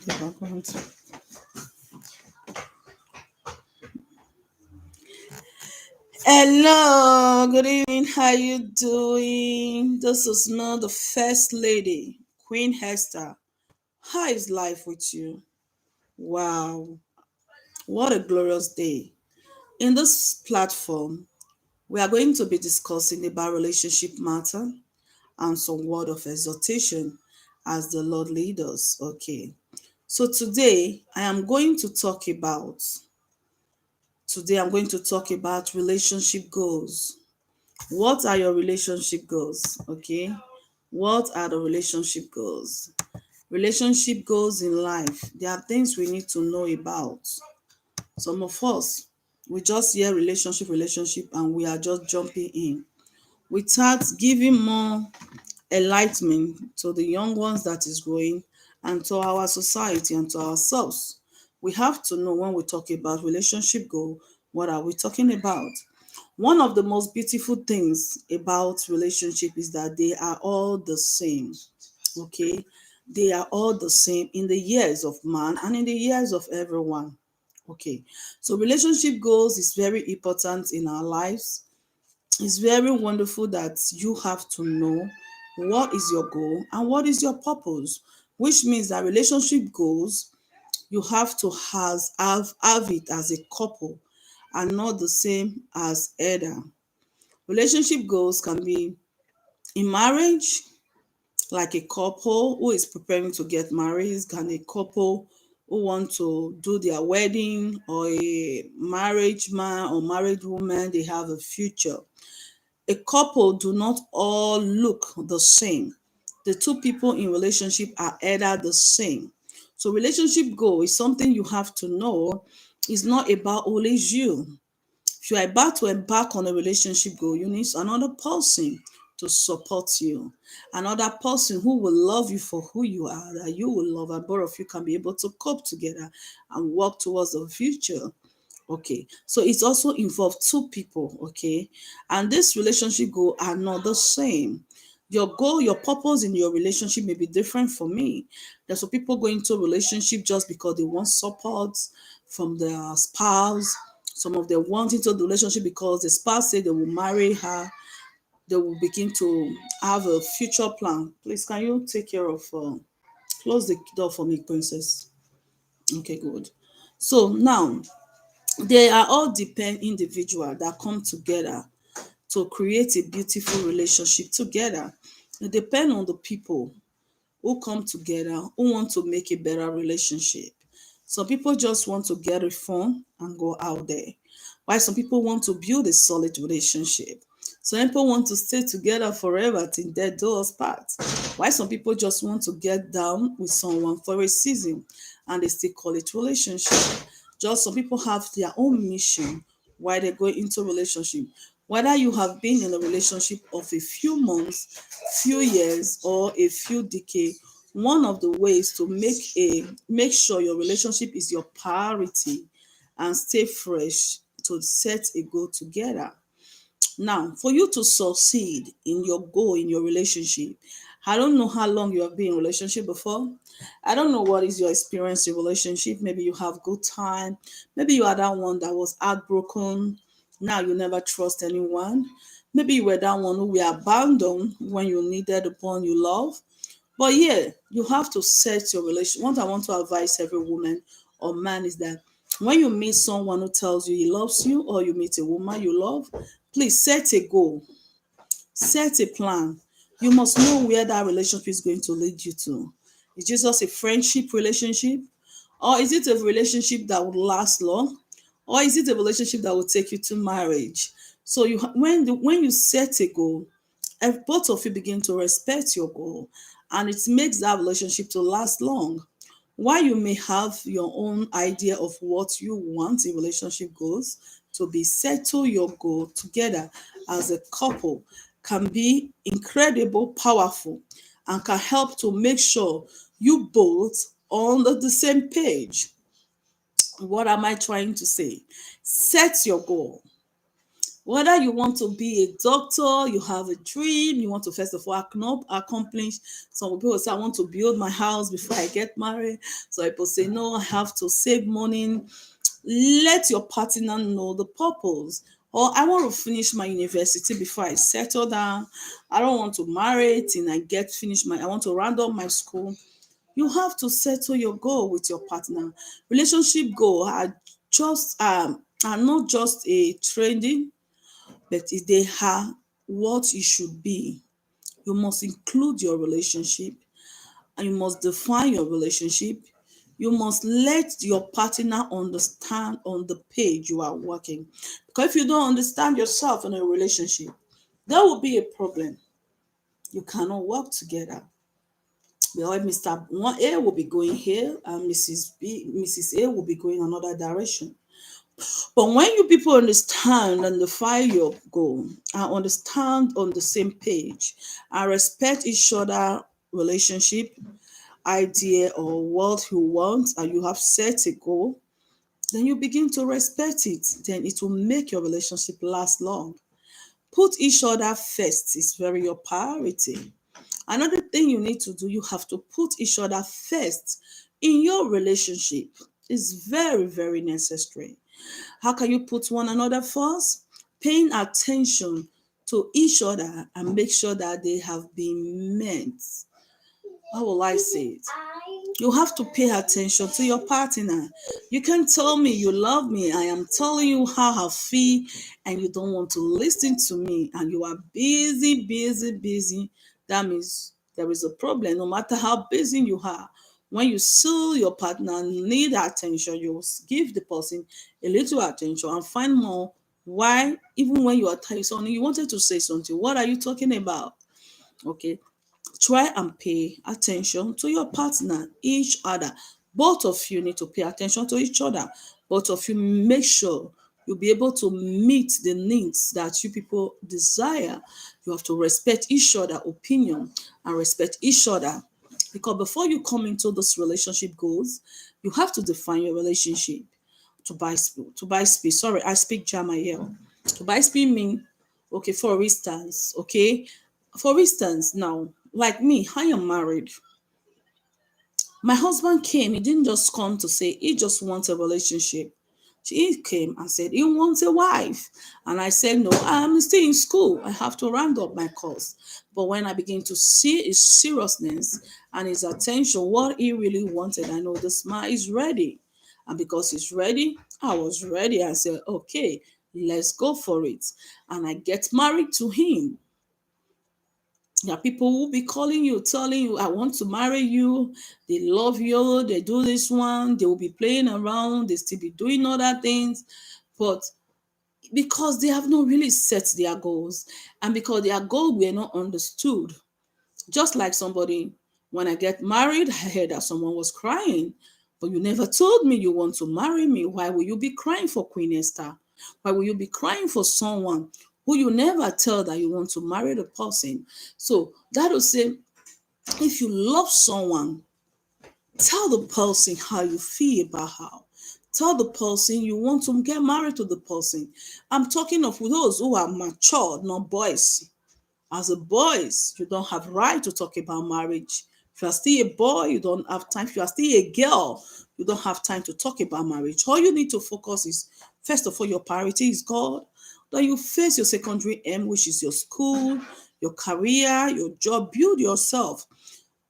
The background. Hello, good evening. How you doing? This is not the first lady, Queen Hester. How is life with you? Wow, what a glorious day. In this platform, we are going to be discussing about relationship matter and some word of exhortation as the Lord leads us. Okay. So today I'm going to talk about relationship goals. What are your relationship goals? Okay. What are the relationship goals? Relationship goals in life. There are things we need to know about. Some of us, we just hear relationship, and we are just jumping in without giving more enlightenment to the young ones that is growing and to our society and to ourselves. We have to know when we talk about relationship goal, what are we talking about? One of the most beautiful things about relationship is that they are all the same. Okay? They are all the same in the years of man and in the years of everyone. Okay. So relationship goals is very important in our lives. It's very wonderful that you have to know what is your goal and what is your purpose, which means that relationship goals you have to have it as a couple and not the same as either. Relationship goals can be in marriage, like a couple who is preparing to get married, can a couple who want to do their wedding, or a marriage man or married woman, they have a future. A couple do not all look the same. The two people in relationship are either the same. So relationship goal is something you have to know. It's not about only you. If you are about to embark on a relationship goal, you need another person to support you, another person who will love you for who you are, that you will love, and both of you can be able to cope together and work towards the future. Okay, so it's also involved two people. Okay, and this relationship goal are not the same. Your goal, your purpose in your relationship may be different for me. There's some people go into a relationship just because they want support from their spouse. Some of them want into the relationship because the spouse said they will marry her. They will begin to have a future plan. Please, can you take care of close the door for me, princess? Okay, good. So now they are all depend individual that come together to create a beautiful relationship together. It depend on the people who come together who want to make a better relationship. Some people just want to get it fun and go out there, while some people want to build a solid relationship. Some people want to stay together forever till death do us part. While some people just want to get down with someone for a season and they still call it relationship. Just some people have their own mission why they go into relationship. Whether you have been in a relationship of a few months, few years, or a few decades, one of the ways to make sure your relationship is your priority and stay fresh to set a goal together. Now, for you to succeed in your goal in your relationship, I don't know how long you have been in relationship before. I don't know what is your experience in relationship. Maybe you have good time. Maybe you are that one that was heartbroken. Now you never trust anyone. Maybe you were that one who were abandoned when you needed the one you love. But yeah, you have to set your relation. What I want to advise every woman or man is that when you meet someone who tells you he loves you, or you meet a woman you love, please set a goal, set a plan. You must know where that relationship is going to lead you to. Is it just a friendship relationship? Or is it a relationship that will last long? Or is it a relationship that will take you to marriage? So when you set a goal, if both of you begin to respect your goal, and it makes that relationship to last long. While you may have your own idea of what you want in relationship goals, to be settle your goal together as a couple can be incredible powerful and can help to make sure you both on the same page. What am I trying to say? Set your goal. Whether you want to be a doctor, you have a dream, you want to first of all accomplish. Some people say, I want to build my house before I get married. So people say, no, I have to save money. Let your partner know the purpose. Or I want to finish my university before I settle down. I don't want to marry till I get finished I want to round up my school. You have to settle your goal with your partner. Relationship goal are not just a trending, but they are what it should be. You must include your relationship and you must define your relationship. You must let your partner understand on the page you are working. Because if you don't understand yourself in a relationship, there will be a problem. You cannot work together. Because Mr. 1A will be going here and Mrs. A will be going another direction. But when you people understand and define your goal and understand on the same page and respect each other relationship, idea or what you want and you have set a goal, then you begin to respect it. Then it will make your relationship last long. Put each other first is very your priority. Another thing you need to do, you have to put each other first in your relationship. It's very, very necessary. How can you put one another first? Paying attention to each other and make sure that they have been meant. How will I say it? You have to pay attention to your partner. You can tell me you love me. I am telling you how I feel, and you don't want to listen to me, and you are busy, busy, busy. That means there is a problem. No matter how busy you are, when you see your partner need attention, you give the person a little attention and find more. Why? Even when you are telling something, you wanted to say something. What are you talking about? Okay, try and pay attention to your partner, each other. Both of you need to pay attention to each other. Both of you make sure you'll be able to meet the needs that you people desire. You have to respect each other opinion and respect each other, because before you come into this relationship goals, you have to define your relationship. To buy speed, sorry, I speak German here. To buy speed mean, okay, for instance, now, like me, I am married. My husband came, he didn't just come to say he just wants a relationship. He came and said he wants a wife. And I said, no, I'm still in school. I have to round up my course. But when I begin to see his seriousness and his attention, what he really wanted, I know this man is ready. And because he's ready, I was ready. I said, okay, let's go for it. And I get married to him. There are people who will be calling you, telling you, I want to marry you. They love you. They do this one. They will be playing around. They still be doing other things. But because they have not really set their goals and because their goals were not understood, just like somebody, when I get married, I heard that someone was crying, but you never told me you want to marry me. Why will you be crying for Queen Esther? Why will you be crying for someone who you never tell that you want to marry the person? So that will say, if you love someone, tell the person how you feel about her. Tell the person you want to get married to the person. I'm talking of those who are mature, not boys. As a boys, you don't have right to talk about marriage. If you are still a boy, you don't have time. If you are still a girl, you don't have time to talk about marriage. All you need to focus is, first of all, your priority is God. Then you face your secondary aim, which is your school, your career, your job. Build yourself.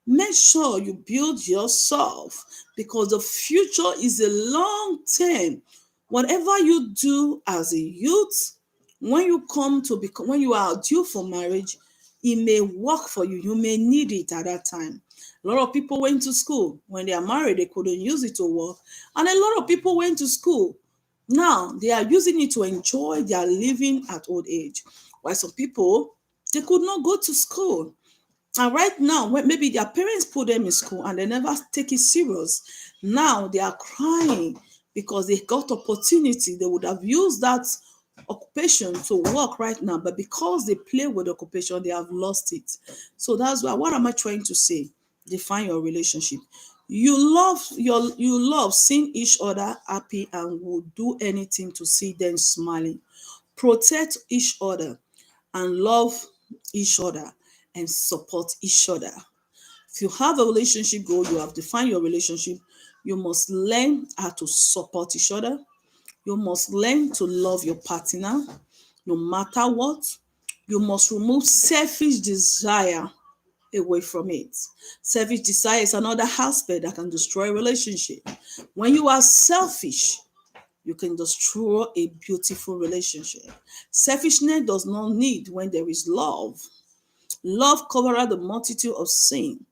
Make sure you build yourself, because the future is a long term. Whatever you do as a youth, when you come to become, when you are due for marriage, it may work for you. You may need it at that time. A lot of people went to school. When they are married, they couldn't use it to work. And a lot of people went to school. Now they are using it to enjoy their living at old age. While some people, they could not go to school. And right now, when maybe their parents put them in school and they never take it serious, now they are crying because they got opportunity. They would have used that occupation to work right now, but because they play with occupation, they have lost it. So that's why. What am I trying to say? Define your relationship. You love seeing each other happy and will do anything to see them smiling. protect each other, and love each other and support each other. If you have a relationship goal, you have defined your relationship, you must learn how to support each other. You must learn to love your partner no matter what. You must remove selfish desire away from it. Selfish desire is another aspect that can destroy a relationship. When you are selfish, you can destroy a beautiful relationship. Selfishness does not need when there is love. Love covers the multitude of sin.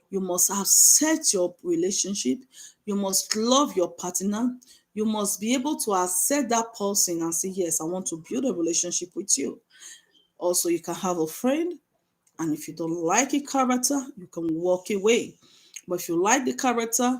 You must accept your relationship. You must love your partner. You must be able to accept that person and say, yes, I want to build a relationship with you. Also, you can have a friend, and if you don't like a character, you can walk away. But if you like the character,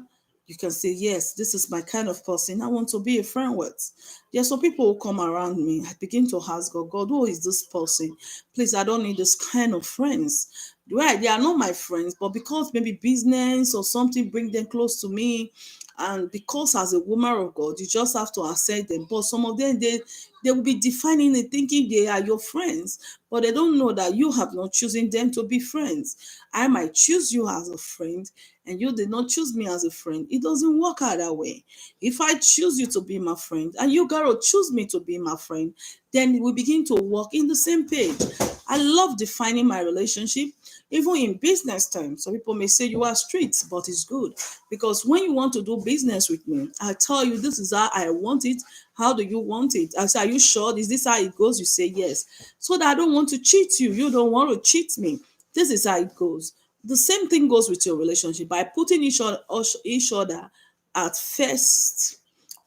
you can say, yes, this is my kind of person I want to be a friend with. There are some people who come around me. I begin to ask God, God, who is this person? Please, I don't need this kind of friends. Right, they are not my friends, but because maybe business or something bring them close to me, and because as a woman of God, you just have to accept them. But some of them, they will be defining it, thinking they are your friends, but they don't know that you have not chosen them to be friends. I might choose you as a friend, and you did not choose me as a friend. It doesn't work out that way. If I choose you to be my friend, and you gotta choose me to be my friend, then we begin to walk in the same page. I love defining my relationship, even in business terms. Some people may say you are strict, but it's good because when you want to do business with me, I tell you this is how I want it. How do you want it? I say, are you sure? Is this how it goes? You say yes. So that I don't want to cheat you. You don't want to cheat me. This is how it goes. The same thing goes with your relationship by putting each other at first.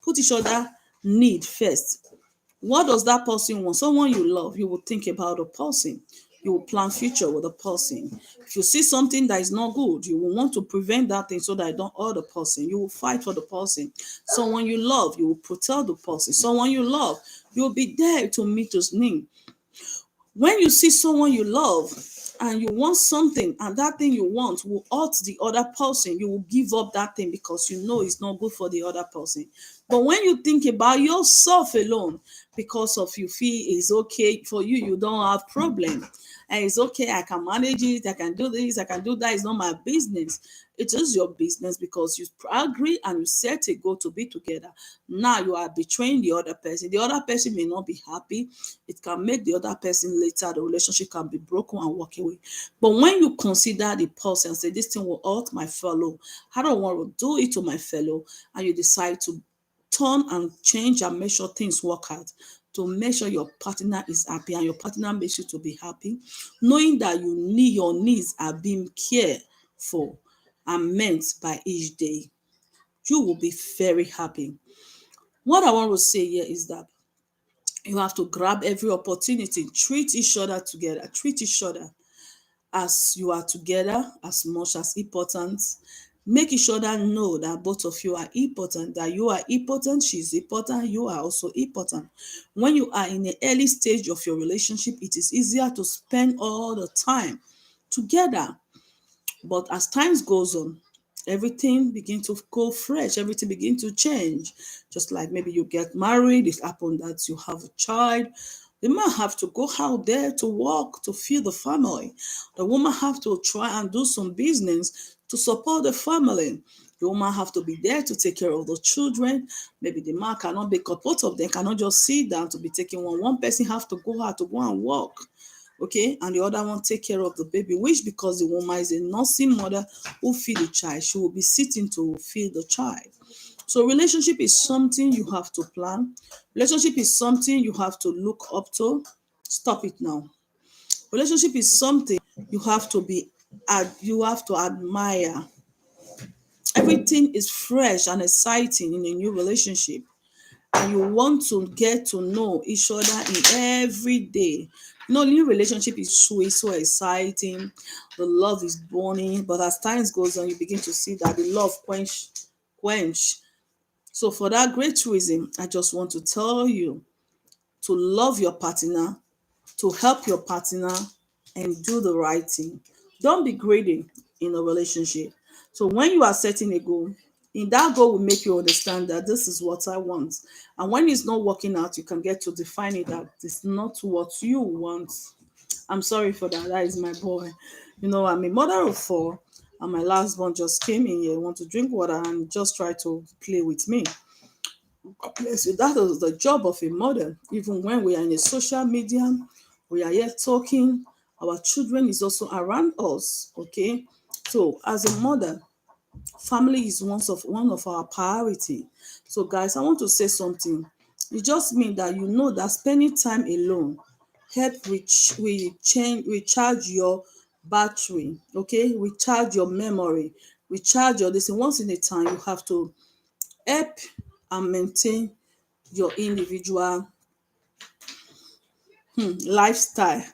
Put each other need first. What does that person want? Someone you love, you will think about the person. You will plan future with the person. If you see something that is not good, you will want to prevent that thing so that I don't hurt the person. You will fight for the person. Someone you love, you will protect the person. Someone you love, you will be there to meet his need. When you see someone you love and you want something and that thing you want will hurt the other person, you will give up that thing because you know it's not good for the other person. But when you think about yourself alone, because of you feel it's okay for you, you don't have problem, and it's okay, I can manage it, I can do this, I can do that, it's not my business. It is your business because you agree and you set a goal to be together. Now you are betraying the other person. The other person may not be happy. It can make the other person later, the relationship can be broken and walk away. But when you consider the person and say, this thing will hurt my fellow, I don't want to do it to my fellow, and you decide to turn and change and make sure things work out, to make sure your partner is happy and your partner makes you to be happy, knowing that you need your needs are being cared for and meant by each day, you will be very happy. What I want to say here is that you have to grab every opportunity, treat each other together, treat each other as you are together as much as important. Make each other know that both of you are important, that you are important, she's important, you are also important. When you are in the early stage of your relationship, it is easier to spend all the time together. But as times goes on, everything begin to go fresh, everything begin to change. Just like maybe you get married, it happened that you have a child. The man have to go out there to work to feed the family. The woman have to try and do some business to support the family. The woman have to be there to take care of the children. Maybe the man cannot be, both of them cannot just sit down to be taking one. One person have to go out to go and work, okay, and the other one take care of the baby, which because the woman is a nursing mother who feed the child, she will be sitting to feed the child. So relationship is something you have to plan. Relationship is something you have to look up to. Stop it now. Relationship is something you have to be you have to admire. Everything is fresh and exciting in a new relationship, and you want to get to know each other in every day. New relationship is sweet, so exciting. The love is burning, but as times goes on, you begin to see that the love quench. So for that great reason, I just want to tell you to love your partner, to help your partner, and do the right thing. Don't be greedy in a relationship. So when you are setting a goal, In that goal will make you understand that this is what I want. And when it's not working out, you can get to define it that it's not what you want. I'm sorry for that. That is my boy. I'm a mother of four, and my last one just came in here, want to drink water, and just try to play with me. Yes, that is the job of a mother. Even when we are in a social media, we are here talking, our children is also around us. Okay. So as a mother, family is one of our priority. So guys, I want to say something. It just means that that spending time alone help recharge your battery. Okay, recharge your memory, recharge your this. Once in a time, you have to help and maintain your individual lifestyle.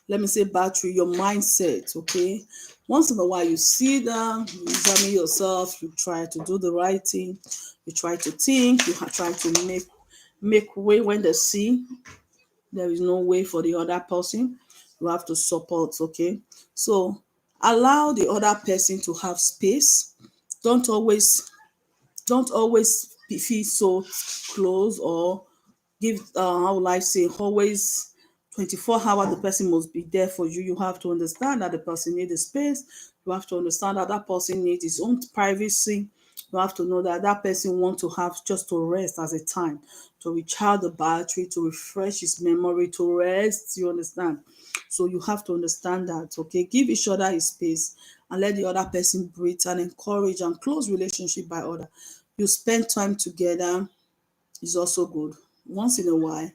Let me say battery, your mindset. Okay, once in a while you sit down, you examine yourself, you try to do the right thing, you try to think, you try to make way when they see there is no way for the other person. You have to support. Okay, so allow the other person to have space. Don't always feel so close, or give how will I say, always 24 hours the person must be there for you. You have to understand that the person needs a space. You have to understand that that person needs his own privacy. You have to know that that person wants to have just to rest as a time, to recharge the battery, to refresh his memory, to rest. You understand? So you have to understand that. Okay, give each other his space and let the other person breathe, and encourage and close relationship by other. You spend time together is also good. Once in a while,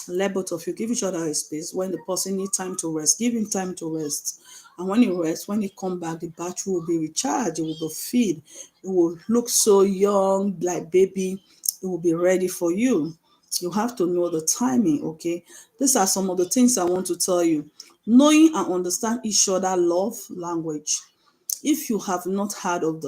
let both of you give each other a space. When the person needs time to rest, give him time to rest. And when he rests, when he come back, the battery will be recharged, it will be filled, it will look so young, like baby, it will be ready for you. You have to know the timing. Okay, these are some of the things I want to tell you. Knowing and understand each other love language. If you have not heard of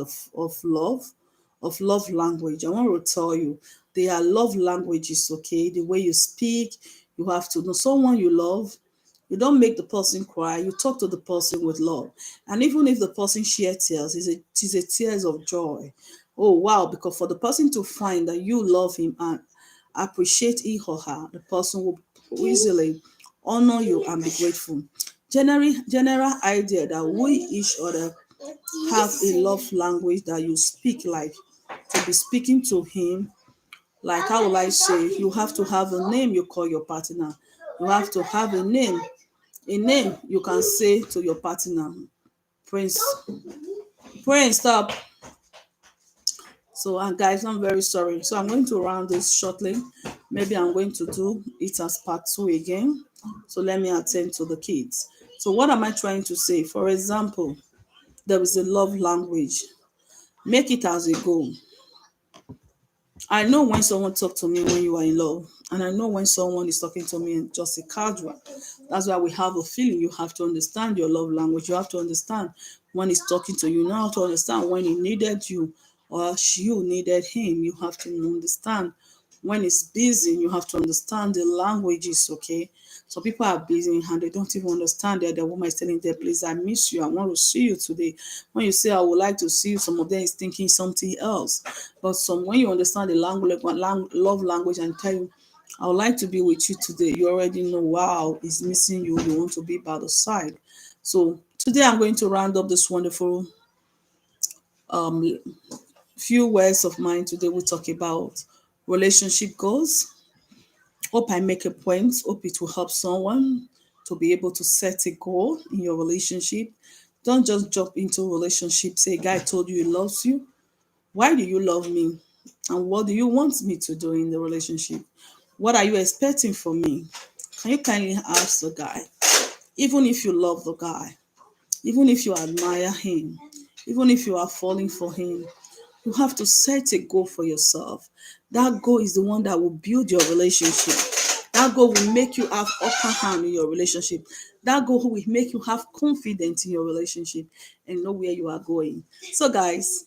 love language, I want to tell you, they are love languages. Okay, the way you speak, you have to know someone you love. You don't make the person cry, you talk to the person with love. And even if the person share tears, it is a tears of joy. Oh wow, because for the person to find that you love him and appreciate he or her, the person will easily honor you and be grateful. General idea that we each other have a love language that you speak, like to be speaking to him. Like, how will I say, you have to have a name you call your partner. You have to have a name you can say to your partner. Prince, Prince, stop. So, and guys, I'm very sorry. So, I'm going to round this shortly. Maybe I'm going to do it as part two again. So, let me attend to the kids. So, what am I trying to say? For example, there is a love language. Make it as a goal. I know when someone talk to me when you are in love, and I know when someone is talking to me in just a casual. That's why we have a feeling. You have to understand your love language. You have to understand when he's talking to you. You have to understand when he needed you or you needed him. You have to understand when he's busy. You have to understand the languages. Okay, so people are busy and they don't even understand that the woman is telling them, please, I miss you. I want to see you today. When you say, I would like to see you, some of them is thinking something else. But when you understand the love language and tell you, I would like to be with you today, you already know, wow, he's missing you. You want to be by the side. So today I'm going to round up this wonderful um, few words of mine. Today we'll talk about relationship goals. Hope I make a point. Hope it will help someone to be able to set a goal in your relationship. Don't just jump into a relationship. Say, a guy told you he loves you. Why do you love me? And what do you want me to do in the relationship? What are you expecting from me? Can you kindly ask the guy? Even if you love the guy, even if you admire him, even if you are falling for him, you have to set a goal for yourself. That goal is the one that will build your relationship. That goal will make you have upper hand in your relationship. That goal will make you have confidence in your relationship and know where you are going. So, guys,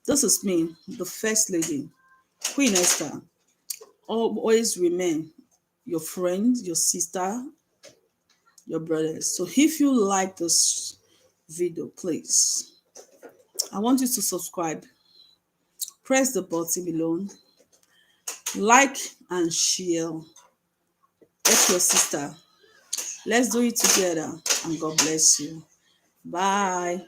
this is me, the first lady, Queen Esther. Always remain your friend, your sister, your brothers. So if you like this video, please, I want you to subscribe. press the button below, like and share. Help your sister. Let's do it together, and God bless you. Bye.